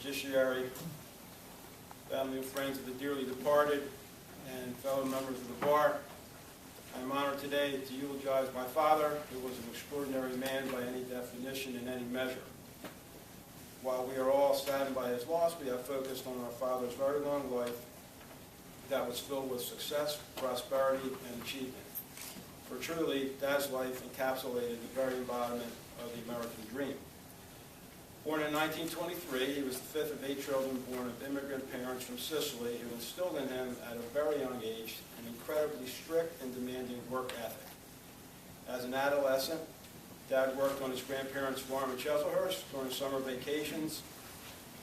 judiciary, family and friends of the dearly departed, and fellow members of the bar. I'm honored today to eulogize my father, who was an extraordinary man by any definition and any measure. While we are all saddened by his loss, we have focused on our father's very long life that was filled with success, prosperity, and achievement. For truly, Dad's life encapsulated the very embodiment of the American dream. Born in 1923, he was the fifth of 8 children born of immigrant parents from Sicily who instilled in him at a very young age an incredibly strict and demanding work ethic. As an adolescent, Dad worked on his grandparents' farm in Chislehurst during summer vacations,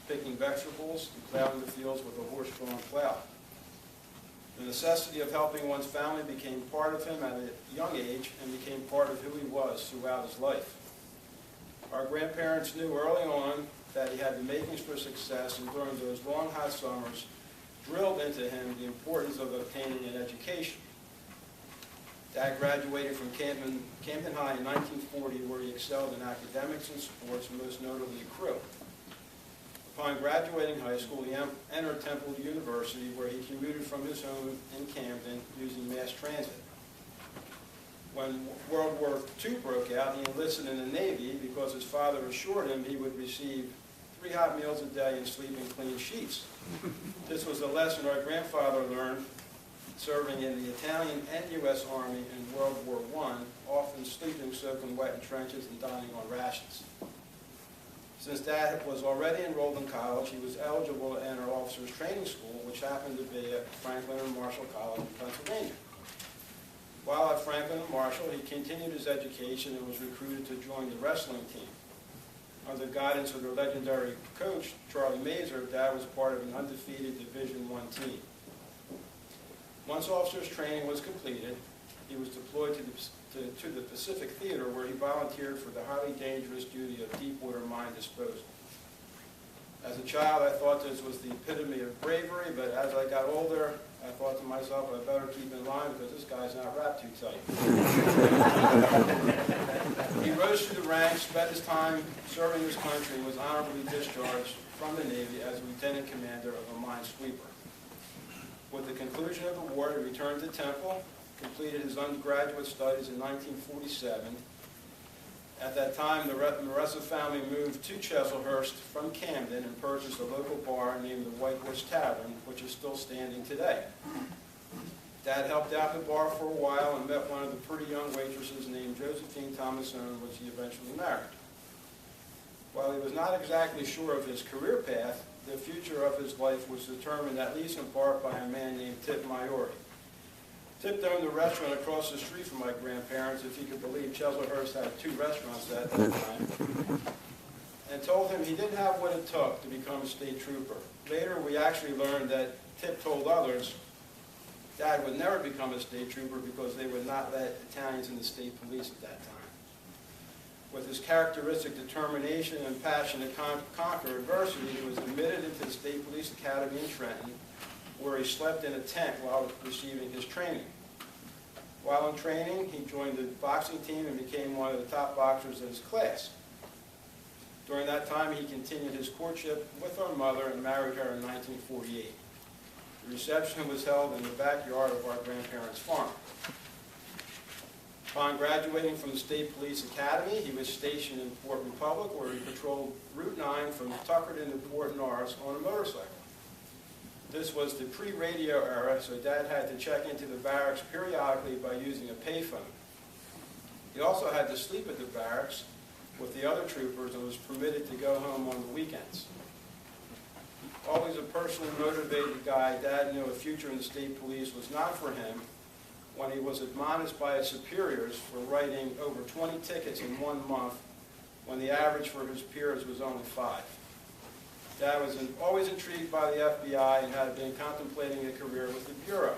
picking vegetables and plowing the fields with a horse-drawn plow. The necessity of helping one's family became part of him at a young age and became part of who he was throughout his life. Our grandparents knew early on that he had the makings for success, and during those long, hot summers, drilled into him the importance of obtaining an education. Dad graduated from Camden High in 1940, where he excelled in academics and sports, most notably crew. Upon graduating high school, he entered Temple University, where he commuted from his home in Camden using mass transit. When World War II broke out, he enlisted in the Navy because his father assured him he would receive 3 hot meals a day and sleep in clean sheets. This was a lesson our grandfather learned serving in the Italian and U.S. Army in World War I, often sleeping soaking wet in trenches and dining on rations. Since Dad was already enrolled in college, he was eligible to enter officers training school, which happened to be at Franklin and Marshall College in Pennsylvania. While at Franklin and Marshall, he continued his education and was recruited to join the wrestling team. Under the guidance of their legendary coach, Charlie Mazer, Dad was part of an undefeated Division I team. Once officers training was completed, he was deployed to the Pacific Theater, where he volunteered for the highly dangerous duty of deep-water mine disposal. As a child, I thought this was the epitome of bravery, but as I got older, I thought to myself, I better keep in line because this guy's not wrapped too tight. He rose through the ranks, spent his time serving his country, and was honorably discharged from the Navy as lieutenant commander of a mine sweeper. With the conclusion of the war, he returned to Temple, completed his undergraduate studies in 1947. At that time, the Maressa family moved to Chislehurst from Camden and purchased a local bar named the White Horse Tavern, which is still standing today. Dad helped out the bar for a while and met one of the pretty young waitresses named Josephine Thomasone, which he eventually married. While he was not exactly sure of his career path, the future of his life was determined at least in part by a man named Tip Maiori. Tip owned a restaurant across the street from my grandparents, if you could believe Chislehurst had 2 restaurants at that time, and told him he didn't have what it took to become a state trooper. Later, we actually learned that Tip told others Dad would never become a state trooper because they would not let Italians in the state police at that time. With his characteristic determination and passion to conquer adversity, he was admitted into the State Police Academy in Trenton, where he slept in a tent while receiving his training. While in training, he joined the boxing team and became one of the top boxers in his class. During that time, he continued his courtship with our mother and married her in 1948. The reception was held in the backyard of our grandparents' farm. Upon graduating from the State Police Academy, he was stationed in Port Republic, where he patrolled Route 9 from Tuckerton to Port Norris on a motorcycle. This was the pre-radio era, so Dad had to check into the barracks periodically by using a payphone. He also had to sleep at the barracks with the other troopers and was permitted to go home on the weekends. Always a personally motivated guy, Dad knew a future in the state police was not for him when he was admonished by his superiors for writing over 20 tickets in 1 month when the average for his peers was only 5. Dad was always intrigued by the FBI and had been contemplating a career with the Bureau.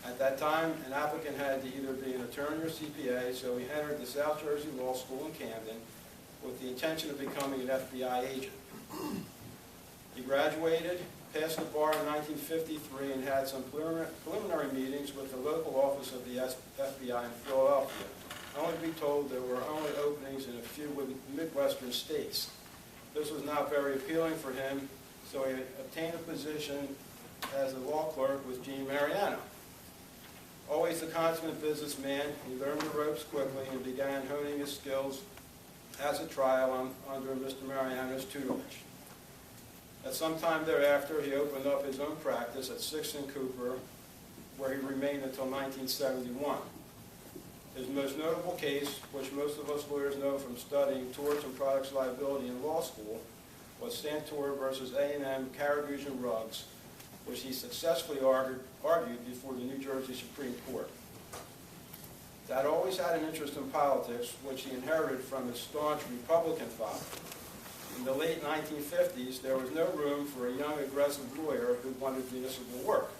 At that time, an applicant had to either be an attorney or CPA, so he entered the South Jersey Law School in Camden with the intention of becoming an FBI agent. He graduated, passed the bar in 1953, and had some preliminary meetings with the local office of the FBI in Philadelphia, only to be told there were only openings in a few Midwestern states. This was not very appealing for him, so he obtained a position as a law clerk with Gene Mariano. Always the consummate businessman, he learned the ropes quickly and began honing his skills as a trial under Mr. Mariano's tutelage. At some time thereafter, he opened up his own practice at 6th and Cooper, where he remained until 1971. His most notable case, which most of us lawyers know from studying torts and products liability in law school, was Santor versus A&M Caribbean Rugs, which he successfully argued before the New Jersey Supreme Court. Dad always had an interest in politics, which he inherited from his staunch Republican father. In the late 1950s, there was no room for a young, aggressive lawyer who wanted municipal work.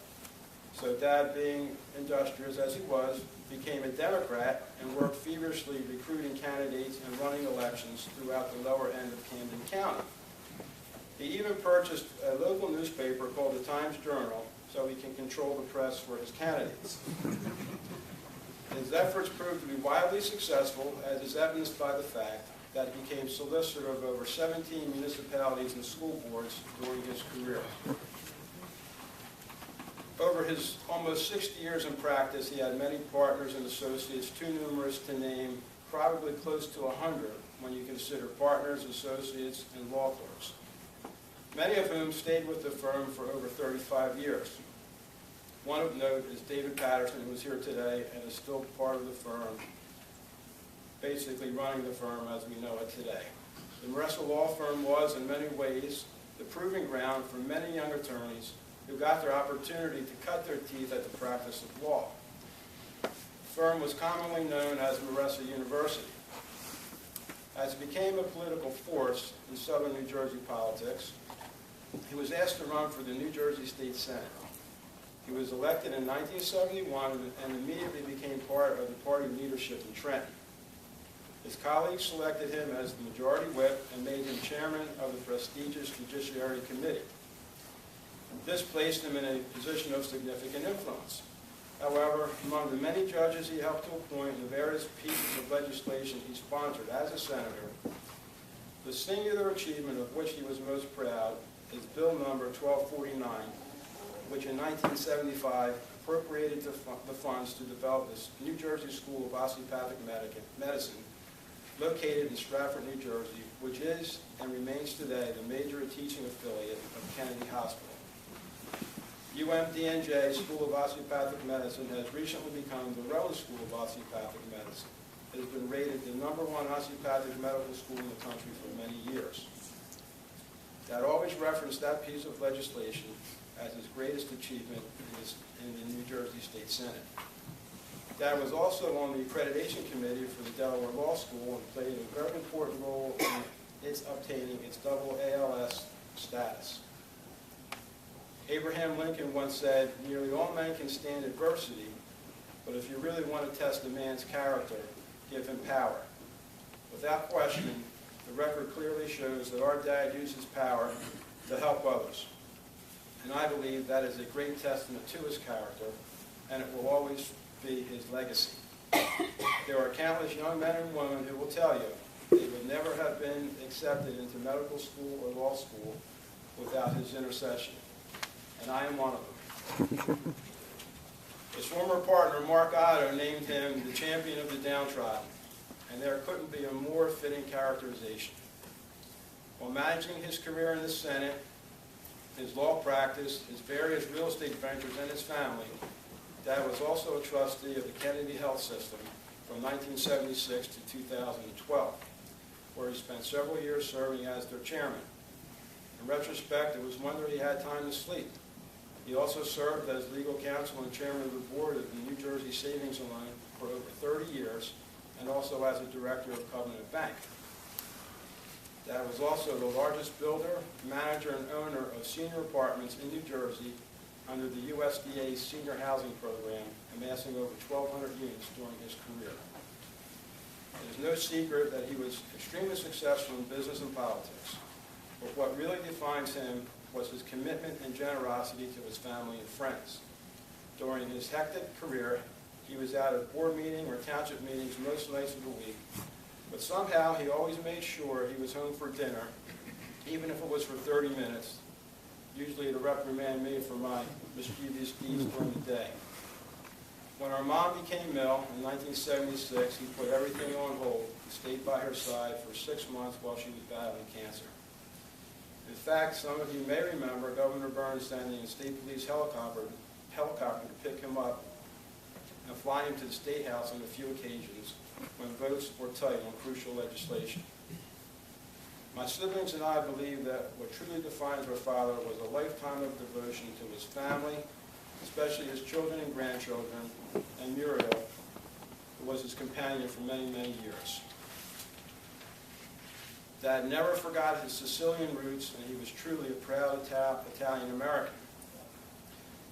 So Dad, being industrious as he was, became a Democrat and worked feverishly recruiting candidates and running elections throughout the lower end of Camden County. He even purchased a local newspaper called the Times-Journal so he can control the press for his candidates. His efforts proved to be wildly successful, as is evidenced by the fact that he became solicitor of over 17 municipalities and school boards during his career. Over his almost 60 years in practice, he had many partners and associates, too numerous to name, probably close to 100 when you consider partners, associates, and law clerks, many of whom stayed with the firm for over 35 years. One of note is David Patterson, who is here today and is still part of the firm, basically running the firm as we know it today. The Maressa Law Firm was, in many ways, the proving ground for many young attorneys who got their opportunity to cut their teeth at the practice of law. The firm was commonly known as Maressa University. As he became a political force in southern New Jersey politics, he was asked to run for the New Jersey State Senate. He was elected in 1971 and immediately became part of the party leadership in Trenton. His colleagues selected him as the majority whip and made him chairman of the prestigious Judiciary Committee. This placed him in a position of significant influence. However, among the many judges he helped to appoint and the various pieces of legislation he sponsored as a senator, the singular achievement of which he was most proud is Bill number 1249, which in 1975 appropriated the funds to develop this New Jersey School of Osteopathic Medicine located in Stratford, New Jersey, which is and remains today the major teaching affiliate of Kennedy Hospital. UMDNJ School of Osteopathic Medicine has recently become the Rowan School of Osteopathic Medicine. It has been rated the #1 osteopathic medical school in the country for many years. Dad always referenced that piece of legislation as his greatest achievement in the New Jersey State Senate. Dad was also on the accreditation committee for the Delaware Law School and played a very important role in its obtaining its double ALS status. Abraham Lincoln once said, "Nearly all men can stand adversity, but if you really want to test a man's character, give him power." Without question, the record clearly shows that our dad used his power to help others. And I believe that is a great testament to his character, and it will always be his legacy. There are countless young men and women who will tell you they would never have been accepted into medical school or law school without his intercession. And I am one of them. His former partner, Mark Otto, named him the champion of the downtrodden, and there couldn't be a more fitting characterization. While managing his career in the Senate, his law practice, his various real estate ventures, and his family, Dad was also a trustee of the Kennedy Health System from 1976 to 2012, where he spent several years serving as their chairman. In retrospect, it was wonder he had time to sleep. He also served as legal counsel and chairman of the board of the New Jersey Savings and Loan for over 30 years, and also as a director of Covenant Bank. Dad was also the largest builder, manager, and owner of senior apartments in New Jersey under the USDA's senior housing program, amassing over 1,200 units during his career. It is no secret that he was extremely successful in business and politics, but what really defines him was his commitment and generosity to his family and friends. During his hectic career, he was out at board meeting or township meetings most nights of the week, but somehow he always made sure he was home for dinner even if it was for 30 minutes, usually to reprimand me for my mischievous deeds during the day. When our mom became ill in 1976, he put everything on hold and stayed by her side for 6 months while she was battling cancer. In fact, some of you may remember Governor Burns sending a state police helicopter to pick him up and fly him to the State House on a few occasions when votes were tight on crucial legislation. My siblings and I believe that what truly defines our father was a lifetime of devotion to his family, especially his children and grandchildren, and Muriel, who was his companion for many, many years. Dad never forgot his Sicilian roots, and he was truly a proud Italian-American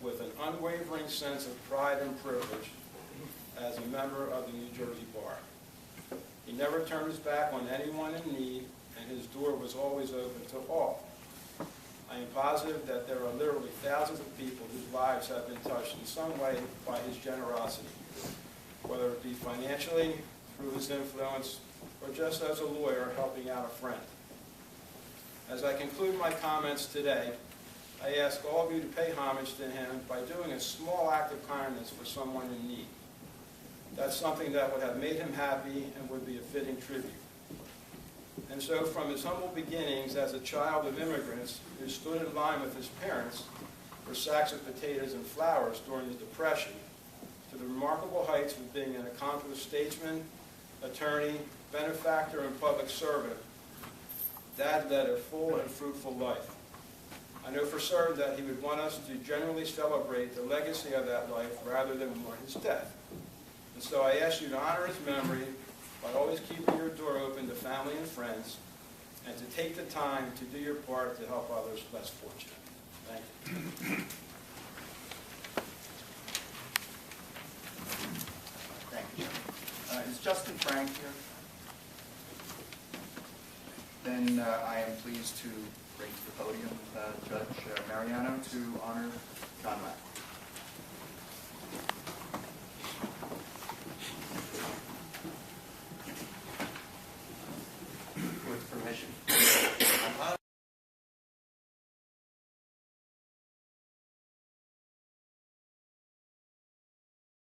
with an unwavering sense of pride and privilege as a member of the New Jersey Bar. He never turned his back on anyone in need, and his door was always open to all. I am positive that there are literally thousands of people whose lives have been touched in some way by his generosity, whether it be financially, through his influence, or just as a lawyer helping out a friend. As I conclude my comments today, I ask all of you to pay homage to him by doing a small act of kindness for someone in need. That's something that would have made him happy and would be a fitting tribute. And so from his humble beginnings as a child of immigrants who stood in line with his parents for sacks of potatoes and flowers during the Depression, to the remarkable heights of being an accomplished statesman, attorney, benefactor, and public servant, Dad led a full and fruitful life. I know for certain that he would want us to generally celebrate the legacy of that life rather than mourn his death. And so I ask you to honor his memory by always keeping your door open to family and friends, and to take the time to do your part to help others less fortunate. Thank you. Thank you. Is Justin Frank here? Then I am pleased to bring to the podium Judge Mariano to honor John Mack.